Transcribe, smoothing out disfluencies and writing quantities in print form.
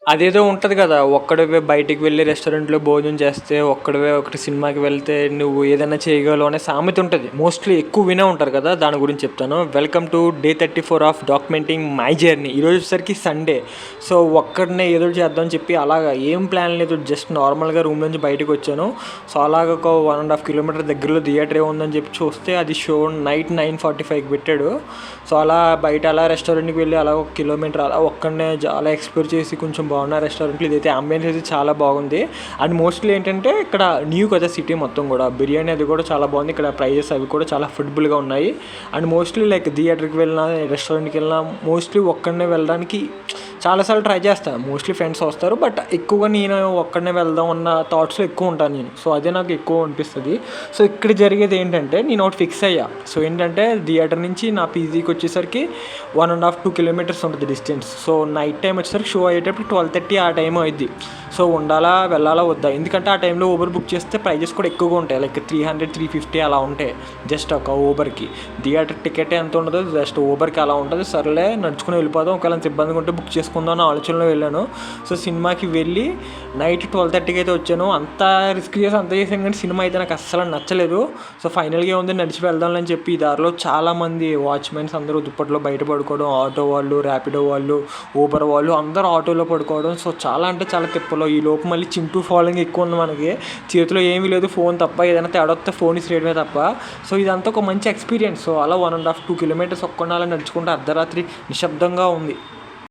అదేదో ఉంటది కదా! ఒక్కడివే బయటికి వెళ్లి రెస్టారెంట్‌లో భోజనం చేస్తే, ఒక్కడివే ఒకటి సినిమాకి వెళ్తే నువ్వు ఏదైనా చేయగలవు అనే సామెత ఉంటది. మోస్ట్‌లీ ఎక్కువ వినే ఉంటారు కదా! దాని గురించి చెప్తాను. Welcome to day 34 of documenting my journey. ఈరోజు వచ్చేసరికి సండే. సో, ఒక్కడినే ఏదో ఒకటి చేద్దాం అని చెప్పి అలాగా ఏం ప్లాన్ లేదు. జస్ట్ నార్మల్‌గా రూమ్ నుంచి బయటకొచ్చాను. సో, అలాగ ఒక 1 ½ కిలోమీటర్ దగ్గరలో థియేటర్ ఏముందని చెప్పి చూస్తే అది షో నైట్ 9:45కి పెట్టాడు. సో, అలా బయట అలా రెస్టారెంట్‌కి వెళ్ళి అలా ఒక కిలోమీటర్ అలా ఒక్కడినే అలా ఎక్స్‌ప్లోర్ చేసి కొంచెం బాగున్న రెస్టారెంట్లు ఇదైతే అంబియన్స్ అయితే చాలా బాగుంది. అండ్ మోస్ట్లీ ఏంటంటే ఇక్కడ న్యూ కదా సిటీ మొత్తం కూడా బిర్యానీ అది కూడా చాలా బాగుంది. ఇక్కడ ప్రైజెస్ అవి కూడా చాలా అఫోర్డబుల్గా ఉన్నాయి. అండ్ మోస్ట్లీ లైక్ థియేటర్కి వెళ్ళినా రెస్టారెంట్కి వెళ్ళినా మోస్ట్లీ ఒక్కడనే వెళ్ళడానికి చాలాసార్లు ట్రై చేస్తాను. మోస్ట్లీ ఫ్రెండ్స్ వస్తారు, బట్ ఎక్కువగా నేను ఒక్కడనే వెళ్దాం అన్న థాట్స్లో ఎక్కువ ఉంటాను నేను. సో అదే నాకు ఎక్కువ అనిపిస్తుంది. సో ఇక్కడ జరిగేది ఏంటంటే నేను ఒకటి ఫిక్స్ అయ్యా. సో ఏంటంటే థియేటర్ నుంచి నా పీజీకి వచ్చేసరికి 1 ½ 2 కిలోమీటర్స్ ఉంటుంది డిస్టెన్స్. సో నైట్ టైం వచ్చేసరికి షో అయ్యేటప్పుడు 12:30 ఆ టైం అవుద్ది. సో ఉండాలా వెళ్ళాలా వద్దా, ఎందుకంటే ఆ టైంలో ఊబర్ బుక్ చేస్తే ప్రైజెస్ కూడా ఎక్కువగా ఉంటాయి. లైక్ 300 350 అలా ఉంటాయి జస్ట్ ఒక ఊబర్కి. థియేటర్ టికెట్ ఎంత ఉండదు, జస్ట్ ఊబర్కి అలా ఉంటుంది. సరేలే నడుచుకుని వెళ్ళిపోదాం, ఒకవేళ అంత ఇబ్బందిగా ఉంటే బుక్ చేసుకుందాం అన్న ఆలోచనలో వెళ్ళాను. సో సినిమాకి వెళ్ళి నైట్ 12:30కి అయితే వచ్చాను. అంత రిస్క్ చేసి అంత చేసాను కానీ సినిమా అయితే నాకు అస్సలు నచ్చలేదు. సో ఫైనల్గా ఏముంది నడిచి వెళ్దాంలని చెప్పి ఈ దారిలో చాలామంది వాచ్మెన్స్ అందరూ దుప్పట్లో బయట పడుకోవడం, ఆటో వాళ్ళు, ర్యాపిడో వాళ్ళు, ఊబర్ వాళ్ళు అందరూ ఆటోలో పడుకోవడం. సో చాలా అంటే చాలా తిప్పలో. ఈ లోపు మళ్ళీ చింటూ ఫాలోయింగ్ ఎక్కువ ఉంది మనకి. చేతిలో ఏమీ లేదు, ఫోన్ తప్ప. ఏదైనా తేడా వస్తే ఫోన్ ఇసిరేయడమే తప్ప. సో ఇదంతా ఒక మంచి ఎక్స్పీరియన్స్. సో అలా 1 ½ 2 కిలోమీటర్స్ ఒక్కడా అలా నడుచుకుంటే అర్ధరాత్రి నిశ్శబ్దంగా ఉంది.